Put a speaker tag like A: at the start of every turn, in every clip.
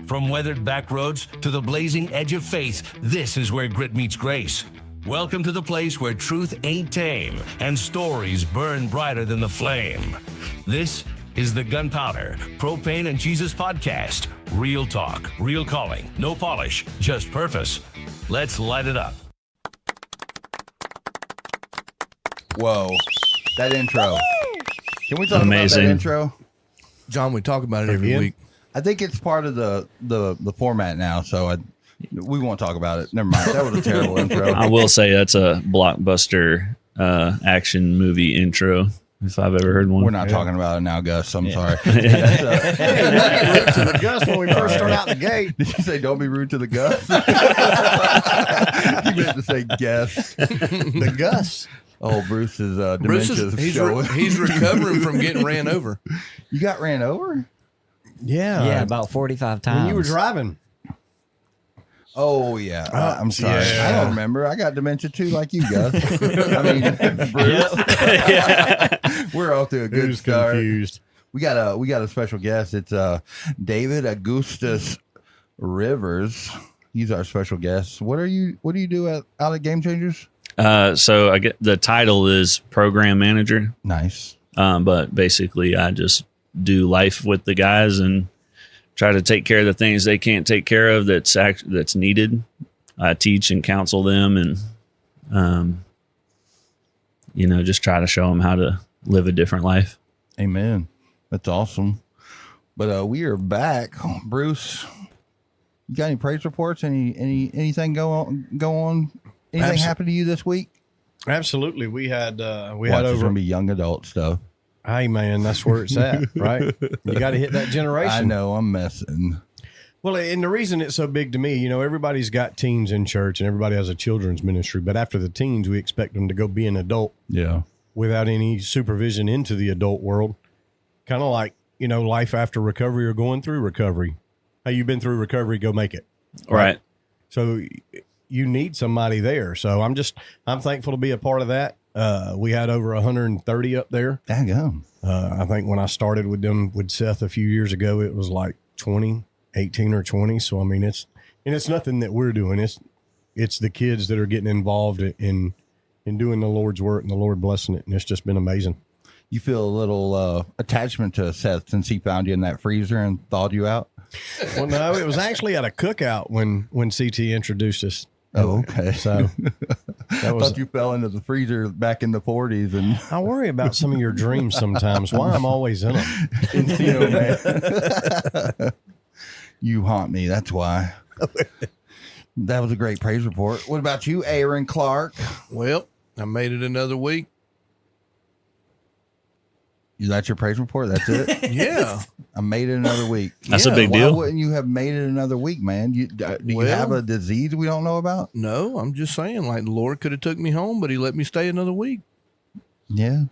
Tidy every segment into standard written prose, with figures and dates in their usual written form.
A: From weathered back roads to the blazing edge of faith, this is where grit meets grace. Welcome to the place where truth ain't tame and stories burn brighter than the flame. This is the Gunpowder, Propane and Jesus podcast. Real talk, real calling, no polish, just purpose. Let's light it up.
B: Whoa, that intro. Can we talk about that intro?
C: John, we talk about it every week.
B: I think it's part of the format now, so we won't talk about it. Never mind. That was a terrible intro.
D: I will say that's a blockbuster action movie intro, if I've ever heard one.
B: We're not talking about it now, Gus. I'm sorry.
E: Hey, rude to the Gus when we first start out the gate.
B: Did you say don't be rude to the Gus? You meant to say guest.
E: The Gus.
B: Oh, Bruce's dementia showing.
C: He's recovering from getting ran over.
B: You got ran over?
E: Yeah,
F: about 45 times.
E: when you were driving.
B: Oh, yeah. I'm sorry.
E: Yeah.
B: I don't remember. I got dementia too, like you, Gus. I mean, Bruce. We're off to a good start.
E: Confused.
B: We got a special guest. It's David Gus Rivers. He's our special guest. What do you do out at Game Changers?
D: So I get the title is program manager.
B: Nice.
D: But basically I just do life with the guys and try to take care of the things they can't take care of that's needed. I teach and counsel them and, just try to show them how to live a different life.
B: Amen. That's awesome. But we are back. Bruce, you got any praise reports? Anything go on? Anything happen to you this week?
E: Absolutely. We had
B: It's
E: over.
B: gonna be young adult stuff.
E: Hey, man, that's where it's at, right? You got to hit that generation.
B: I know, I'm messing.
E: Well, and the reason it's so big to me, everybody's got teens in church and everybody has a children's ministry, but after the teens, we expect them to go be an adult
B: Yeah.
E: without any supervision into the adult world. Kind of like, life after recovery or going through recovery. Hey, you've been through recovery, go make it.
D: Right.
E: So you need somebody there. So I'm thankful to be a part of that. We had over 130 up there.
B: Daggum.
E: I think when I started with them with Seth a few years ago, it was like 18 or 20. So, I mean, it's nothing that we're doing. It's the kids that are getting involved in doing the Lord's work and the Lord blessing it. And it's just been amazing.
B: You feel a little attachment to Seth since he found you in that freezer and thawed you out?
E: Well, no, it was actually at a cookout when CT introduced us.
B: Oh, okay.
E: So
B: I thought you fell into the freezer back in the 40s. And
E: I worry about some of your dreams sometimes. Why I'm always in them.
B: man. You haunt me. That's why. That was a great praise report. What about you, Aaron Clark?
C: Well, I made it another week.
B: That's your praise report? That's it?
C: Yeah.
B: I made it another week.
D: That's a big deal.
B: Why wouldn't you have made it another week, man? Do you have a disease we don't know about?
C: No, I'm just saying, like, the Lord could have took me home, but he let me stay another week.
B: Yeah.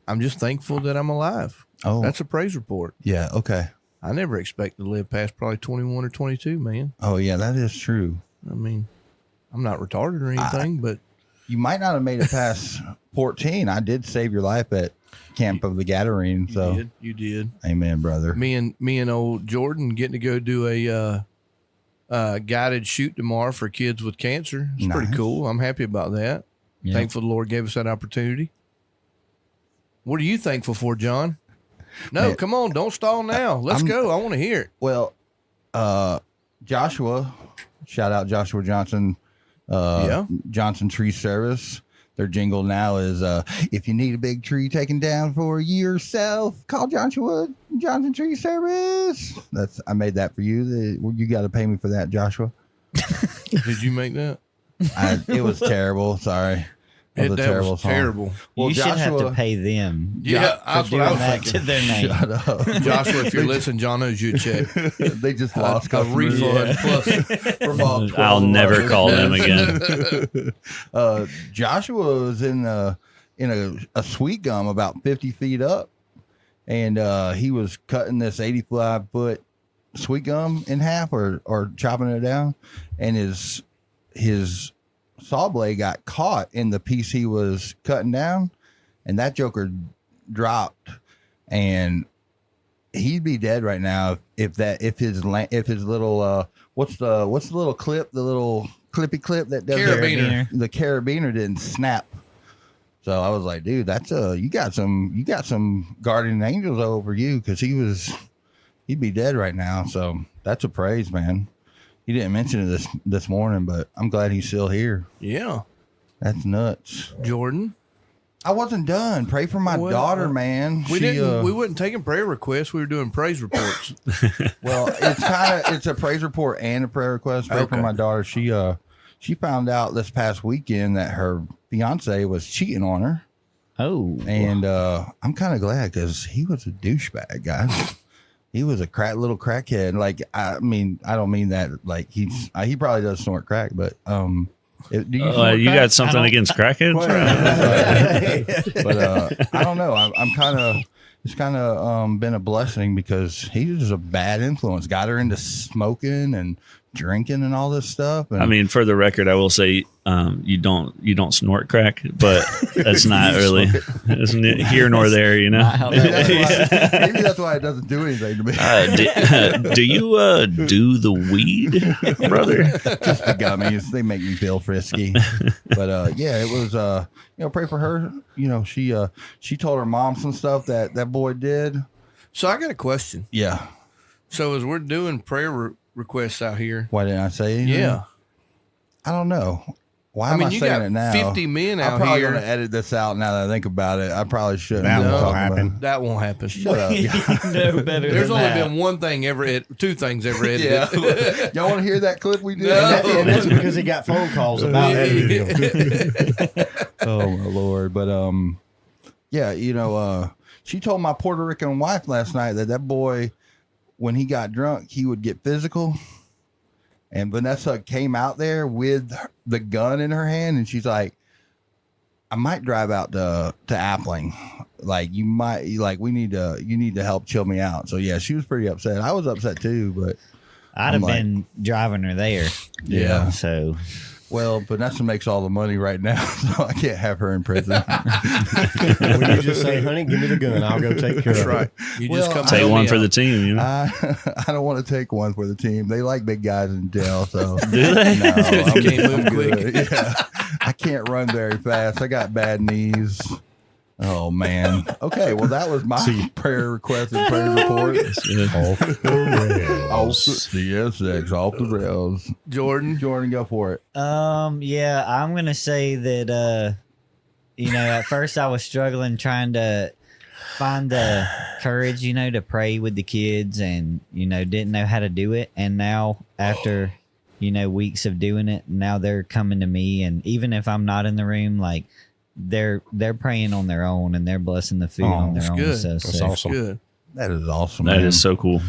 C: I'm just thankful that I'm alive.
B: Oh.
C: That's a praise report.
B: Yeah, okay.
C: I never expected to live past probably 21 or 22, man.
B: Oh, yeah, that is true.
C: I mean, I'm not retarded or anything, but
B: You might not have made it past 14. I did save your life at Camp of the Gadarene. So
C: you did.
B: Amen, brother.
C: Me and old Jordan getting to go do a guided shoot tomorrow for kids with cancer. It's pretty
B: Nice.
C: cool. I'm happy about that.
F: Yeah.
C: Thankful the Lord gave us that opportunity. What are you thankful for, John? No,
B: Man,
C: come on, don't stall now. Let's go. I want to hear it.
B: Well, Joshua, shout out Joshua Johnson, Johnson Tree Service. Their jingle now is, if you need a big tree taken down for yourself, call Joshua Johnson Tree Service. I made that for you. You got to pay me for that, Joshua.
C: Did you make that?
B: It was terrible. Sorry. That was a terrible song.
C: Terrible.
B: Well,
F: you should have
B: Joshua-
F: to pay them.
C: Yeah, that's what I was
F: that to
C: thinking.
F: their name.
B: Shut up.
C: Joshua, if you're listening, John owes you a check.
B: They just lost
C: A
B: customers.
C: refund plus.
B: From all 12
D: I'll
B: of
D: never
B: our
D: call them
B: listeners.
D: again.
B: Joshua was in a sweet gum about 50 feet up, and he was cutting this 85-foot sweet gum in half or chopping it down, and his saw blade got caught in the piece he was cutting down, and that joker dropped, and he'd be dead right now if his little what's the little clip, the little clippy clip that does the carabiner didn't snap. So I was like, dude, that's you got some guardian angels over you, because he'd be dead right now. So that's a praise, man. He didn't mention it this morning, but I'm glad he's still here.
C: Yeah.
B: That's nuts.
C: Jordan?
B: I wasn't done. Pray for my daughter, man.
C: We wasn't taking prayer requests. We were doing praise reports.
B: Well, it's a praise report and a prayer request. Pray for my daughter. She found out this past weekend that her fiance was cheating on her.
F: Oh.
B: And I'm kind of glad, because he was a douchebag, guys. He was a little crackhead. Like, I mean, I don't mean that like he probably does snort crack, but
D: you got something against crackheads?
B: But I don't know. It's kind of been a blessing, because he was a bad influence. Got her into smoking and drinking and all this stuff. And
D: I mean, for the record, I will say you don't snort crack, but that's not really here nor there, you know.
B: Maybe that's why it doesn't do anything to me.
D: Do you do the weed, brother?
B: Just the gummies. They make me feel frisky. But yeah, it was pray for her. You know, she told her mom some stuff that boy did.
C: So I got a question.
B: Yeah.
C: So as we're doing prayer requests out here,
B: why didn't I say anything?
C: Yeah.
B: I don't know. Why am I saying it now?
C: 50 men out
B: I'm probably
C: here.
B: going to edit this out now that I think about it. I probably shouldn't.
E: That won't happen.
C: That won't happen.
B: Shut up.
F: No better
C: There's
F: than
C: only
F: that.
C: been one thing two things ever edited.
B: Yeah. Y'all want to hear that clip we did?
E: And that's because he got phone calls about it.
B: Oh my Lord. But yeah, she told my Puerto Rican wife last night that boy, when he got drunk, he would get physical. And Vanessa came out there with the gun in her hand, and she's like, I might drive out to Appling. Like, you need to help chill me out. So yeah, she was pretty upset. I was upset too, but
F: I'd have been driving her there.
B: Yeah.
F: So,
B: well, Vanessa makes all the money right now, so I can't have her in prison.
E: When you just say, honey, give me the gun, I'll go take care of it.
C: You
B: Well,
C: just come
D: Take one for the team, you know.
B: I don't want to take one for the team. They like big guys in jail, so
D: Do they?
B: no, I'm,
C: Can't move
B: I'm
C: quick.
B: good. Yeah, I can't run very fast. I got bad knees. Oh man. Okay, well that was my prayer request and prayer report.
E: Off the rails.
B: CSX off the rails.
C: Jordan.
B: Jordan, go for it.
F: yeah, I'm gonna say that at first I was struggling trying to find the courage, to pray with the kids, and didn't know how to do it. And now after weeks of doing it, now they're coming to me, and even if I'm not in the room, like they're praying on their own, and they're blessing the food on their own.
C: Good.
F: So
E: That's awesome.
C: Good.
B: That is awesome.
D: That
B: man.
D: is so cool.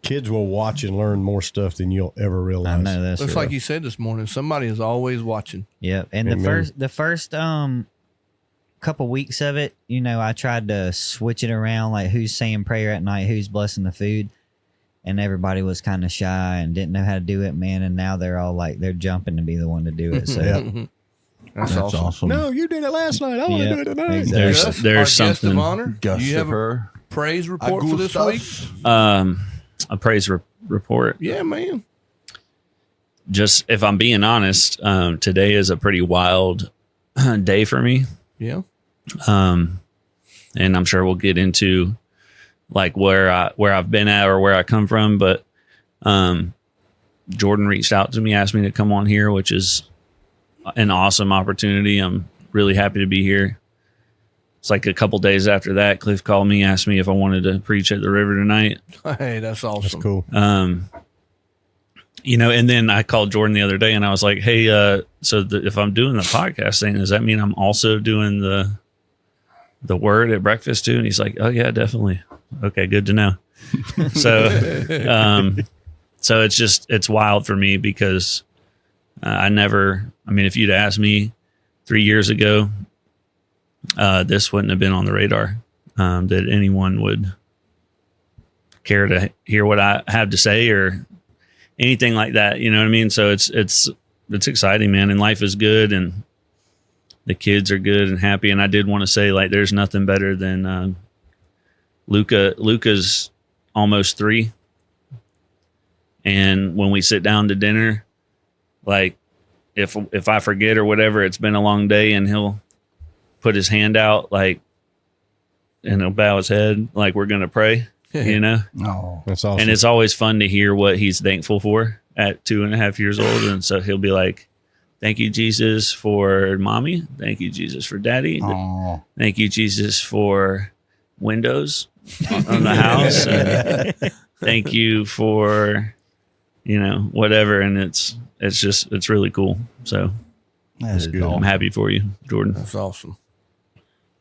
E: Kids will watch and learn more stuff than you'll ever realize.
F: I know that's
C: Looks
F: true.
C: like you said this morning, somebody is always watching.
F: Yep. And
E: Amen.
F: the first couple weeks of it, I tried to switch it around, like who's saying prayer at night, who's blessing the food, and everybody was kind of shy and didn't know how to do it, man. And now they're all like, they're jumping to be the one to do it. So
C: That's awesome.
E: No, you did it last night. I want to
F: Yep,
E: do it tonight.
F: exactly.
D: There's
C: Gus, our guest
D: something.
C: of honor.
B: Gus
C: Do you have a
B: Rivers.
C: praise report for this week?
D: A praise report.
C: Yeah, man.
D: Just if I'm being honest, today is a pretty wild day for me.
C: Yeah.
D: And I'm sure we'll get into like where I've been at or where I come from. But Jordan reached out to me, asked me to come on here, which is an awesome opportunity. I'm really happy to be here. It's like a couple days after that, Cliff called me, asked me if I wanted to preach at the river tonight.
C: Hey, that's awesome.
E: That's cool.
D: And then I called Jordan the other day and I was like, hey, if I'm doing the podcast thing, does that mean I'm also doing the word at breakfast too? And he's like, oh yeah, definitely. Okay, good to know. So it's wild for me because if you'd asked me 3 years ago, this wouldn't have been on the radar, that anyone would care to hear what I have to say or anything like that. You know what I mean? So it's exciting, man. And life is good and the kids are good and happy. And I did want to say, like, there's nothing better than Luca's almost 3. And when we sit down to dinner, like if I forget or whatever, it's been a long day, and he'll put his hand out, like, and he'll bow his head like we're going to pray, you know?
B: Oh,
E: That's awesome.
D: And it's always fun to hear what he's thankful for at 2.5 years old. And so he'll be like, thank you, Jesus, for mommy. Thank you, Jesus, for daddy.
B: oh.
D: Thank you, Jesus, for windows on the house. And thank you for, you know, whatever. And it's really cool. So
B: That's good.
D: I'm happy for you, Jordan.
C: That's awesome.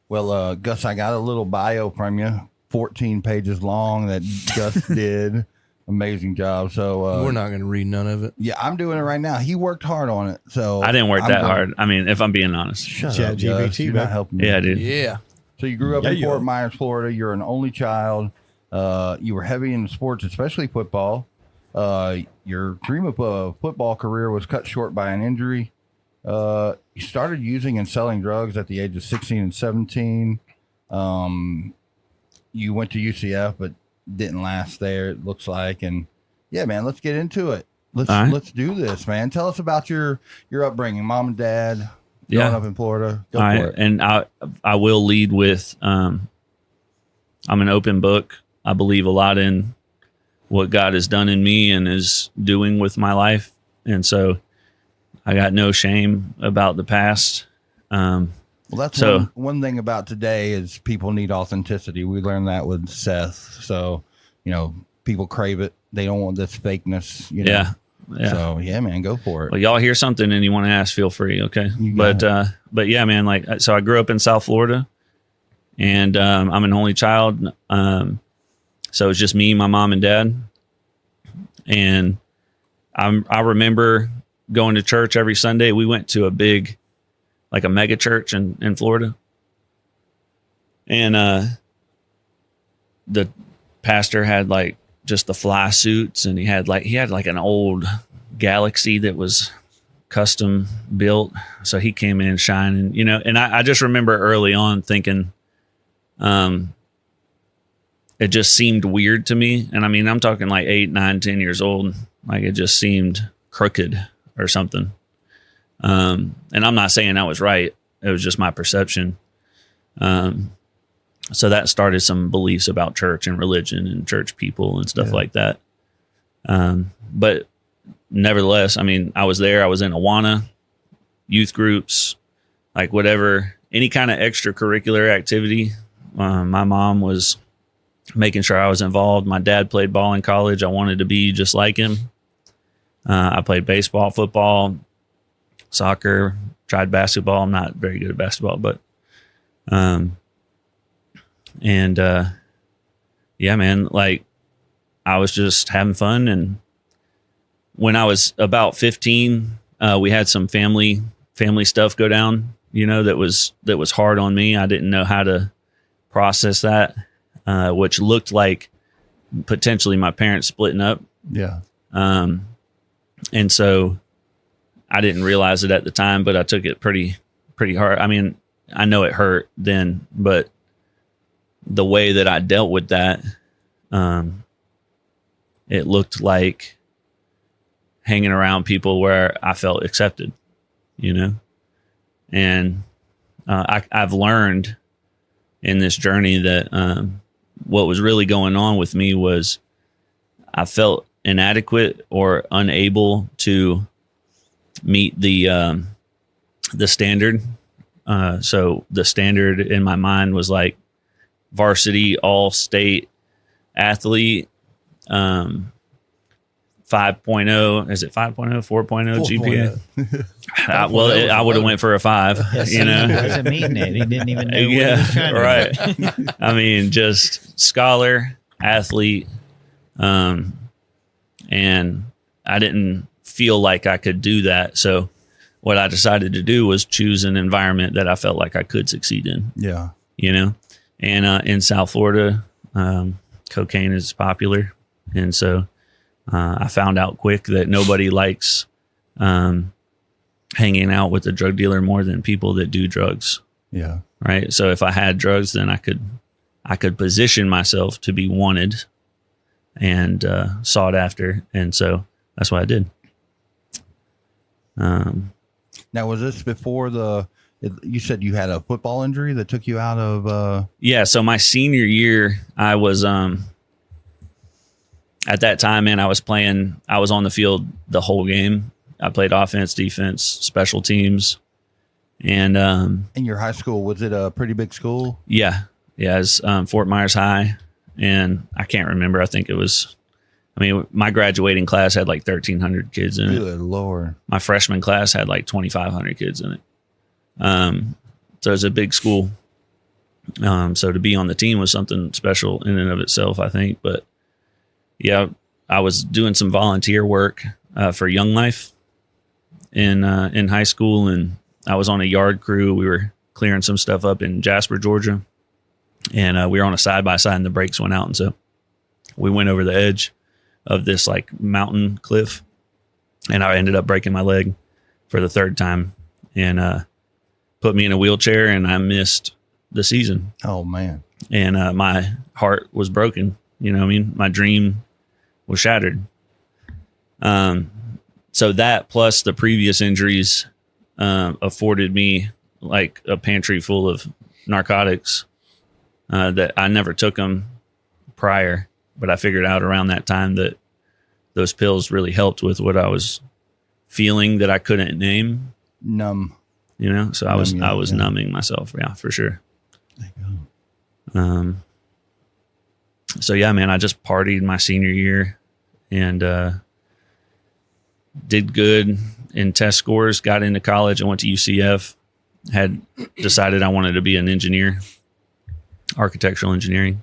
B: Well, Gus, I got a little bio from you, 14 pages long that Gus did. Amazing job. So
C: We're not going to read none of it.
B: yeah, I'm doing it right now. He worked hard on it. So
D: I didn't work
B: I'm
D: that
B: gonna-
D: hard. I mean, if I'm being honest.
B: Shut
E: Chat
B: up,
E: GPT,
B: Gus. You're
E: babe.
B: not helping me.
D: Yeah, dude.
C: Yeah.
B: So you grew up
E: Yeah,
B: in
E: you
B: Fort
E: are.
B: Myers, Florida. You're an only child. You were heavy in sports, especially football. Your dream of a football career was cut short by an injury. You started using and selling drugs at the age of 16 and 17. You went to UCF, but didn't last there, it looks like. And yeah, man, let's get into it.
D: All right.
B: Let's do this, man. Tell us about your upbringing, mom and dad,
D: Yeah.
B: growing up in Florida. Go
D: All
B: for
D: right.
B: it.
D: And I will lead with I'm an open book. I believe a lot in what God has done in me and is doing with my life. And so I got no shame about the past.
B: Well, that's
D: So-
B: one thing about today is people need authenticity. We learned that with Seth. So, you know, people crave it. They don't want this fakeness. You know?
D: Yeah. Yeah.
B: So, yeah, man, go for it.
D: Well, y'all hear something and you want to ask, feel free. Okay.
B: You got
D: But yeah, man, like, so I grew up in South Florida, and I'm an only child. So it's just me, my mom and dad. And I remember going to church every Sunday. We went to a big, like a mega church in Florida. And the pastor had like just the fly suits, and he had like an old Galaxy that was custom built. So he came in shining, you know, and I just remember early on thinking, it just seemed weird to me. And I mean, I'm talking like 8, 9, 10 years old. Like it just seemed crooked or something. And I'm not saying I was right. It was just my perception. So that started some beliefs about church and religion and church people and stuff like that. But nevertheless, I mean, I was there. I was in Awana, youth groups, like whatever, any kind of extracurricular activity. My mom was making sure I was involved. My dad played ball in college. I wanted to be just like him. I played baseball, football, soccer, tried basketball. I'm not very good at basketball, but, yeah, man, like I was just having fun. And when I was about 15, we had some family stuff go down, you know, that was hard on me. I didn't know how to process that, which looked like potentially my parents splitting up.
B: Yeah.
D: And so I didn't realize it at the time, but I took it pretty hard. I mean, I know it hurt then, but the way that I dealt with that, it looked like hanging around people where I felt accepted, you know? And I've learned in this journey that what was really going on with me was I felt inadequate or unable to meet the standard. So the standard in my mind was like varsity all state athlete, 5.0, is it 5.0, 4.0 GPA? I would have went for a 5, you know?
F: He wasn't meeting it. He didn't even know what he was trying to
D: right.
F: do.
D: I mean, just scholar, athlete, and I didn't feel like I could do that. So what I decided to do was choose an environment that I felt like I could succeed in,
B: Yeah.
D: you know? And in South Florida, cocaine is popular. And so I found out quick that nobody likes hanging out with a drug dealer more than people that do drugs.
B: Yeah.
D: Right. So if I had drugs, then I could position myself to be wanted. and sought after. And so that's what I did.
B: Now, was this before you said you had a football injury that took you out of?
D: Yeah. So my senior year, I was, at that time, man, I was on the field the whole game. I played offense, defense, special teams. And,
B: in your high school, was it a pretty big school?
D: Yeah. Yeah. It's, Fort Myers High. And I can't remember. I think it was, my graduating class had like 1,300 kids in it.
B: Good Lord.
D: My freshman class had like 2,500 kids in it. So it's a big school. So to be on the team was something special in and of itself, I think. But yeah, I was doing some volunteer work for Young Life in high school, and I was on a yard crew. We were clearing some stuff up in Jasper, Georgia, and we were on a side by side, and the brakes went out, and so we went over the edge of this like mountain cliff, and I ended up breaking my leg for the third time, and put me in a wheelchair, and I missed the season.
B: Oh man.
D: And my heart was broken. You know what I mean? My dream was shattered. So that plus the previous injuries afforded me like a pantry full of narcotics that I never took them prior, but I figured out around that time that those pills really helped with what I was feeling that I couldn't name.
B: Numb.
D: You know, so I was numbing myself. Yeah, for sure.
B: There you go.
D: So yeah, man, I just partied my senior year and did good in test scores, got into college. I went to UCF, had decided I wanted to be an engineer, architectural engineering.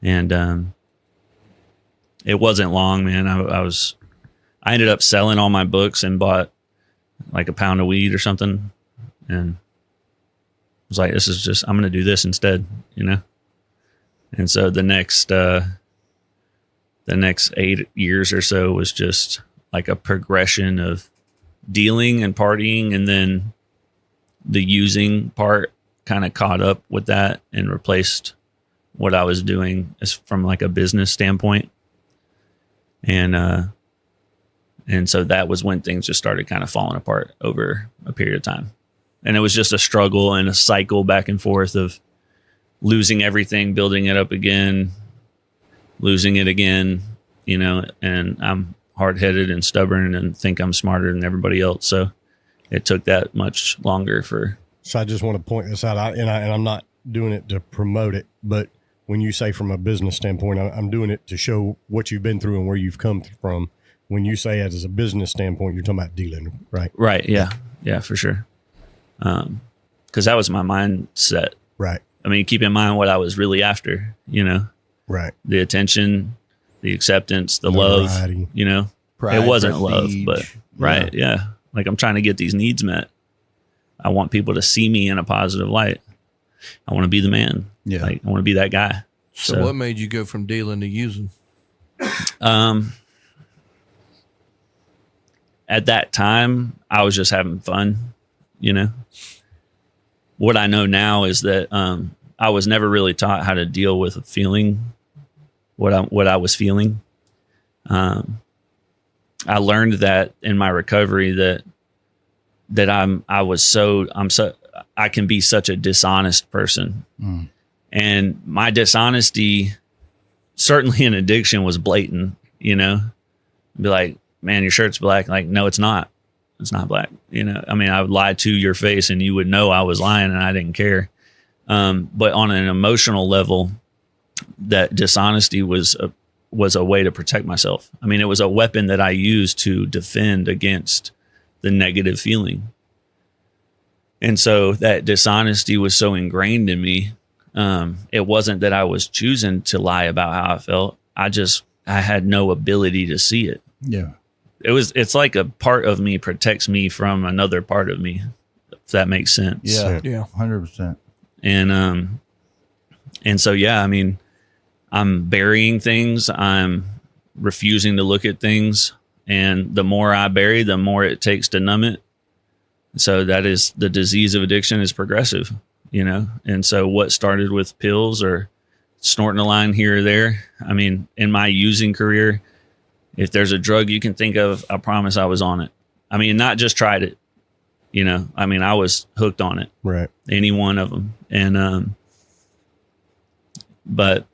D: And it wasn't long, man. I ended up selling all my books and bought like a pound of weed or something, and was like, I'm going to do this instead, you know? And so the next 8 years or so was just like a progression of dealing and partying. And then the using part kind of caught up with that and replaced what I was doing as from like a business standpoint. And so that was when things just started kind of falling apart over a period of time. And it was just a struggle and a cycle back and forth of losing everything, building it up again, losing it again, you know, and I'm hard-headed and stubborn and think I'm smarter than everybody else. So it took that much longer for.
E: So I just want to point this out, and I'm not doing it to promote it, but when you say from a business standpoint, I'm doing it to show what you've been through and where you've come from. When you say it as a business standpoint, you're talking about dealing, right?
D: Right. Yeah. Yeah, for sure. Cause that was my mindset.
E: Right.
D: I mean, keep in mind what I was really after, you know,
E: right.
D: The attention, the acceptance, the
E: notoriety.
D: love, you know,
B: Pride,
D: it wasn't
B: prestige.
D: love, but right. Yeah. Like I'm trying to get these needs met. I want people to see me in a positive light. I want to be the man.
B: Yeah.
D: Like I want to be that guy.
C: So what made you go from dealing to using?
D: At that time, I was just having fun, you know. What I know now is that I was never really taught how to deal with a feeling, what I was feeling. I learned that in my recovery that I can be such a dishonest person. And my dishonesty, certainly in addiction, was blatant, you know. Be like, man, your shirt's black. Like, no, it's not. It's not black. You know, I mean, I would lie to your face and you would know I was lying and I didn't care. But on an emotional level, that dishonesty was a way to protect myself. I mean, it was a weapon that I used to defend against the negative feeling. And so that dishonesty was so ingrained in me. It wasn't that I was choosing to lie about how I felt. I had no ability to see it.
B: Yeah.
D: It's like a part of me protects me from another part of me, if that makes sense.
B: Yeah.
C: Yeah.
B: 100%.
D: And so, yeah, I mean, I'm burying things. I'm refusing to look at things. And the more I bury, the more it takes to numb it. So that is the disease of addiction is progressive, you know? And so what started with pills or snorting a line here or there. I mean, in my using career, if there's a drug you can think of, I promise I was on it. I mean, not just tried it, you know, I mean, I was hooked on it.
E: Right.
D: Any one of them. And, but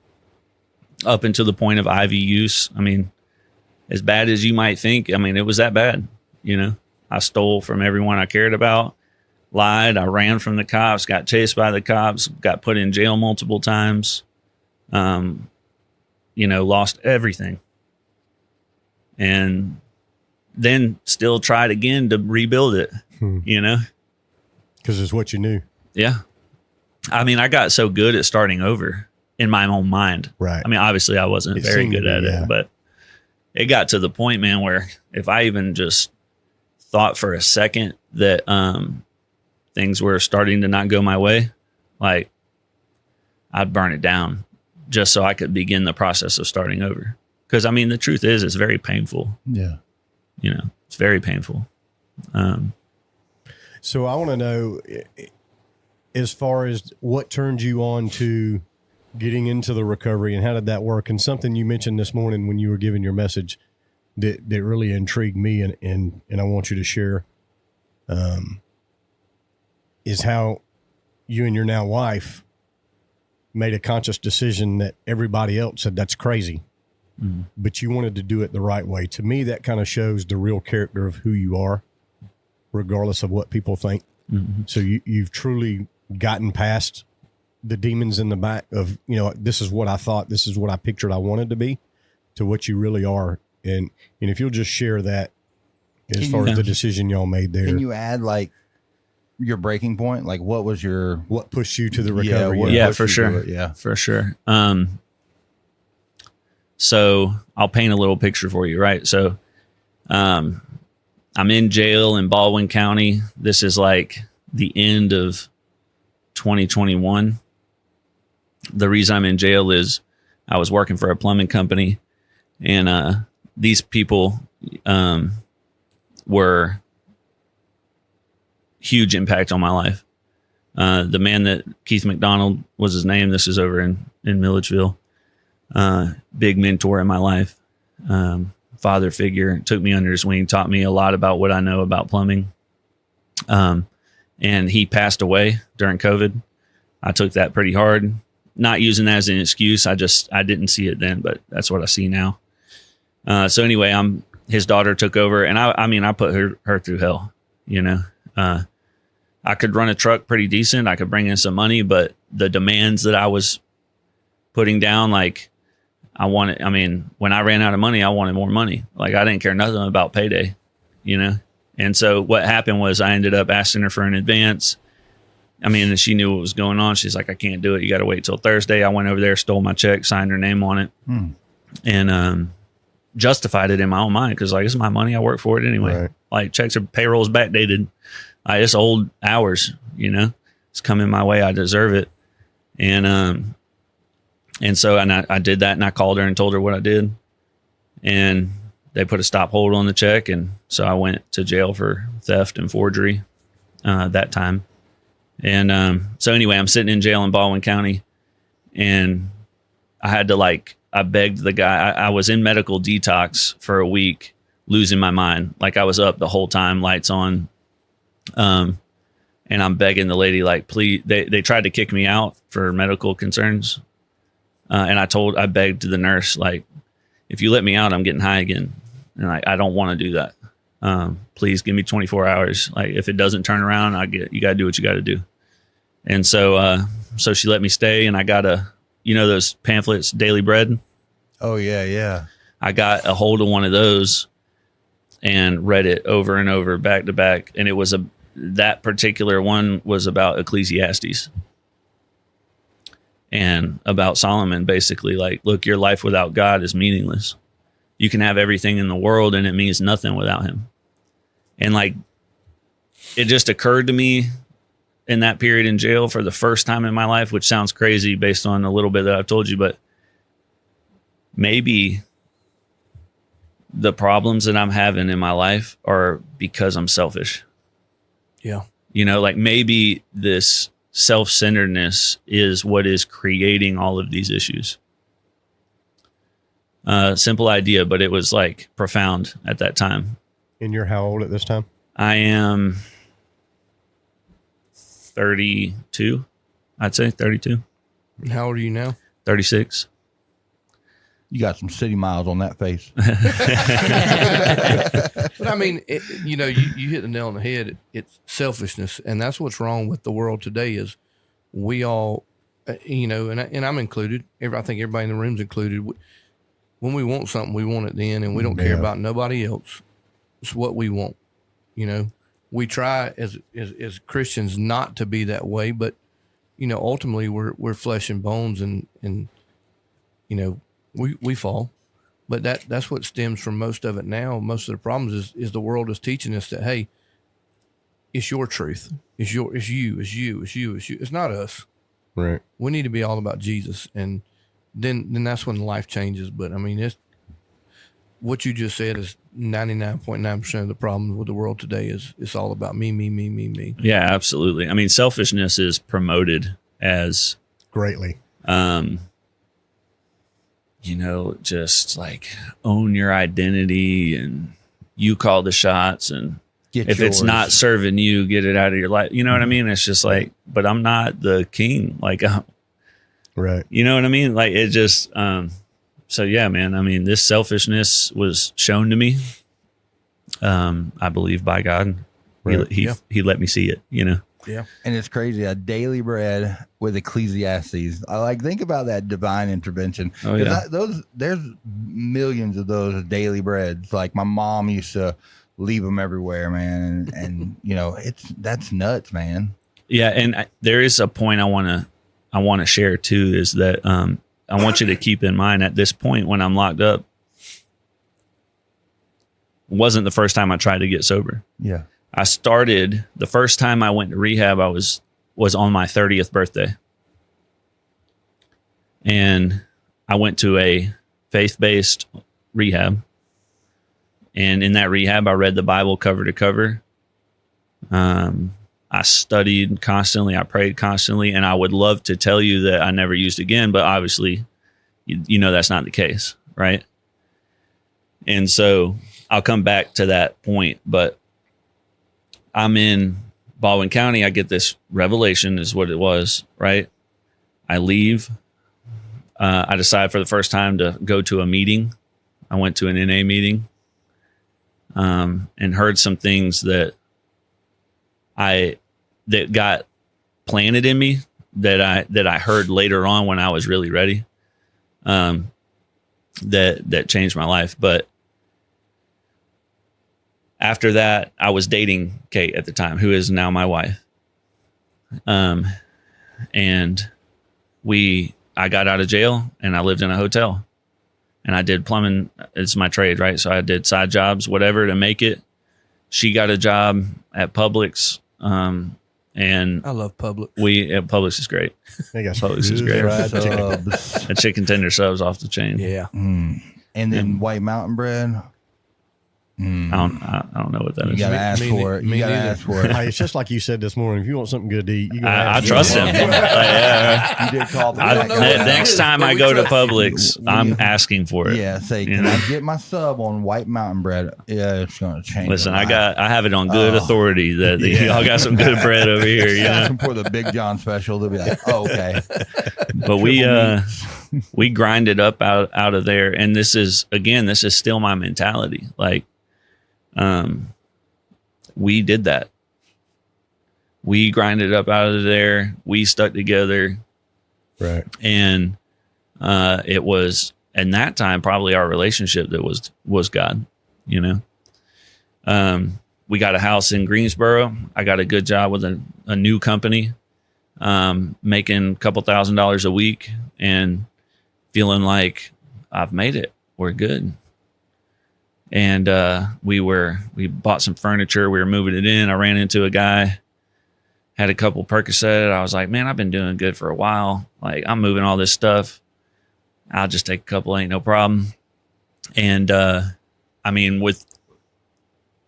D: up until the point of IV use, I mean, as bad as you might think, I mean, it was that bad. You know, I stole from everyone I cared about, lied. I ran from the cops, got chased by the cops, got put in jail multiple times. You know, lost everything. And then still tried again to rebuild it, you know?
E: Because it's what you knew.
D: Yeah. I mean, I got so good at starting over in my own mind.
E: Right.
D: I mean, obviously I wasn't very good at it, but it got to the point, man, where if I even just thought for a second that things were starting to not go my way, like I'd burn it down just so I could begin the process of starting over. Because, I mean, the truth is, it's very painful.
B: Yeah.
D: You know, it's very painful.
E: So I want to know, as far as what turned you on to getting into the recovery and how did that work? And something you mentioned this morning when you were giving your message that really intrigued me and I want you to share is how you and your now wife made a conscious decision that everybody else said that's crazy, but you wanted to do it the right way. To me, that kind of shows the real character of who you are, regardless of what people think. So you've truly gotten past the demons in the back of, you know, this is what I thought, this is what I pictured I wanted to be, to what you really are. And if you'll just share that as far as the decision y'all made there.
B: Can you add like your breaking point? Like what
E: pushed you to the recovery?
D: Yeah, for sure.
B: Yeah,
D: for sure. So I'll paint a little picture for you, right? So, I'm in jail in Baldwin County. This is like the end of 2021. The reason I'm in jail is I was working for a plumbing company, and these people were huge impact on my life. The man that Keith McDonald was his name. This is over in Milledgeville. Big mentor in my life. Father figure, took me under his wing, taught me a lot about what I know about plumbing. And he passed away during COVID. I took that pretty hard, not using that as an excuse. I didn't see it then, but that's what I see now. So anyway, his daughter took over, and I put her through hell, you know. I could run a truck pretty decent. I could bring in some money, but the demands that I was putting down, like when I ran out of money, I wanted more money. Like I didn't care nothing about payday, you know? And so what happened was I ended up asking her for an advance. I mean, she knew what was going on. She's like, I can't do it. You got to wait till Thursday. I went over there, stole my check, signed her name on it, and justified it in my own mind because like, it's my money. I work for it anyway.
E: Right.
D: Like checks or payrolls backdated. It's old hours, you know, it's coming my way. I deserve it. And so I did that, and I called her and told her what I did, and they put a stop hold on the check. And so I went to jail for theft and forgery that time. And so anyway, I'm sitting in jail in Baldwin County, and I had to I begged the guy. I was in medical detox for a week, losing my mind. Like I was up the whole time, lights on. And I'm begging the lady, like, please, they tried to kick me out for medical concerns. And I begged the nurse, like, if you let me out, I'm getting high again. And I don't want to do that. Please give me 24 hours. Like if it doesn't turn around, you got to do what you got to do. And so she let me stay, and I got those pamphlets, Daily Bread.
B: Oh yeah. Yeah.
D: I got a hold of one of those and read it over and over, back to back. And it was that particular one was about Ecclesiastes and about Solomon, basically like, look, your life without God is meaningless. You can have everything in the world and it means nothing without him. And like, it just occurred to me in that period in jail for the first time in my life, which sounds crazy based on a little bit that I've told you, but maybe the problems that I'm having in my life are because I'm selfish.
C: Yeah.
D: You know, like maybe this self-centeredness is what is creating all of these issues. Simple idea, but it was like profound at that time.
E: And you're how old at this time?
D: I am 32. I'd say 32.
C: How old are you now?
D: 36.
B: You got some city miles on that face.
C: But I mean, you hit the nail on the head. It's selfishness, and that's what's wrong with the world today. Is we all, and I'm included. I think everybody in the room's included. When we want something, we want it then, and we don't care about nobody else. It's what we want. We try as Christians not to be that way, but ultimately we're flesh and bones, and we fall. But that's what stems from most of it now. Most of the problems is the world is teaching us that, hey, it's your truth. It's you. It's not us.
E: Right.
C: We need to be all about Jesus, and then that's when life changes. But I mean, it's what you just said is 99.9% of the problem with the world today is it's all about me.
D: Yeah, absolutely. I mean, selfishness is promoted as
E: Greatly.
D: Just like own your identity and you call the shots, and if it's not serving you, get it out of your life. You know what I mean? It's just like, but I'm not the king. Like,
E: Right.
D: You know what I mean? Like it just, so yeah, man, I mean, this selfishness was shown to me, I believe by God.
E: Right.
D: He let me see it,
C: Yeah.
B: And it's crazy. A daily bread with Ecclesiastes. I think about that divine intervention.
D: Oh, yeah.
B: There's millions of those daily breads. Like my mom used to leave them everywhere, man. And that's nuts, man.
D: Yeah. And there is a point I want to share too, is that, I want you to keep in mind at this point when I'm locked up, wasn't the first time I tried to get sober.
B: Yeah.
D: I started the first time I went to rehab. I was on my 30th birthday, and I went to a faith-based rehab. And in that rehab, I read the Bible cover to cover. I studied constantly. I prayed constantly, and I would love to tell you that I never used again, but obviously, that's not the case, right? And so I'll come back to that point, but I'm in Baldwin County. I get this revelation is what it was, right? I leave. I decide for the first time to go to a meeting. I went to an NA meeting, and heard some things that got planted in me that I heard later on when I was really ready, that changed my life. But after that, I was dating Kate at the time, who is now my wife. And I got out of jail and I lived in a hotel, and I did plumbing. It's my trade, right? So I did side jobs, whatever, to make it. She got a job at Publix. And
C: I love Publix.
D: Publix is great. Publix is great. The chicken tender subs off the chain.
C: Yeah.
B: And then White Mountain bread.
D: I don't know what that
B: You
D: is.
B: gotta ask for it. You gotta ask for it.
E: Hey, it's just like you said this morning. If you want something good to eat, you go.
D: I trust him.
B: You did call the
D: Next time I go to Publix, I'm asking for it.
B: Yeah, say, can I get my sub on White Mountain bread? Yeah, it's gonna change.
D: Listen, I have it on good authority that y'all got some good bread over here.
B: For the Big John special, they'll be like, oh, okay.
D: But we grinded up out of there, and this is still my mentality. Like, we did that. We grinded up out of there. We stuck together.
E: Right.
D: And it was, in that time, probably our relationship that was God, we got a house in Greensboro. I got a good job with a new company, making a couple $1,000s a week and feeling like I've made it. We're good. And we bought some furniture. We were moving it in. I ran into a guy, had a couple Percocet. I was like, man, I've been doing good for a while. Like, I'm moving all this stuff. I'll just take a couple, ain't no problem. And with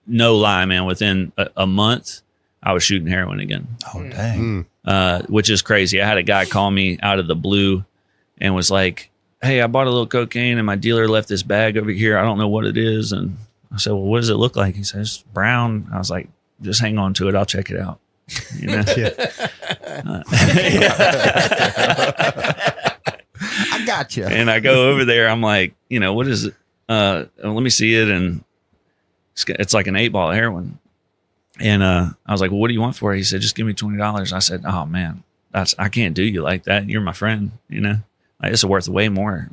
D: no lie, man, within a month, I was shooting heroin again.
B: Oh, dang.
D: Which is crazy. I had a guy call me out of the blue and was like, hey, I bought a little cocaine and my dealer left this bag over here. I don't know what it is. And I said, well, what does it look like? He says, it's brown. I was like, just hang on to it. I'll check it out. You know?
B: I got you.
D: And I go over there. I'm like, you know, what is it? Let me see it. And it's like an 8-ball of heroin. And I was like, well, what do you want for it? He said, just give me $20. I said, oh man, I can't do you like that. You're my friend, you know, like, it's worth way more.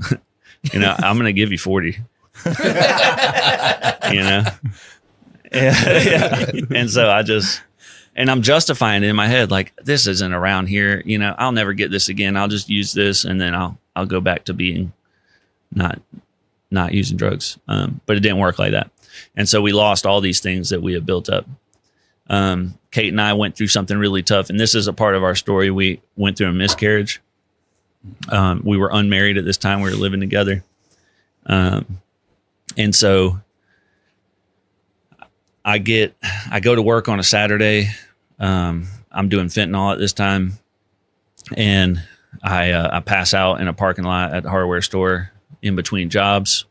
D: You know, I'm going to give you 40, you know? Yeah. And so and I'm justifying it in my head. Like, this isn't around here. You know, I'll never get this again. I'll just use this. And then I'll go back to being not using drugs. But it didn't work like that. And so we lost all these things that we had built up. Kate and I went through something really tough, and this is a part of our story. We went through a miscarriage. We were unmarried at this time. We were living together. And so I go to work on a Saturday. I'm doing fentanyl at this time, and I pass out in a parking lot at the hardware store in between jobs.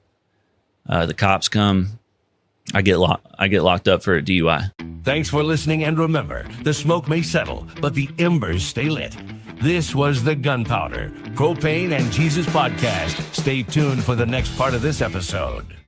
D: The cops come. I get locked up for a DUI.
A: Thanks for listening, and remember, the smoke may settle, but the embers stay lit. This was the Gunpowder, Propane, and Jesus podcast. Stay tuned for the next part of this episode.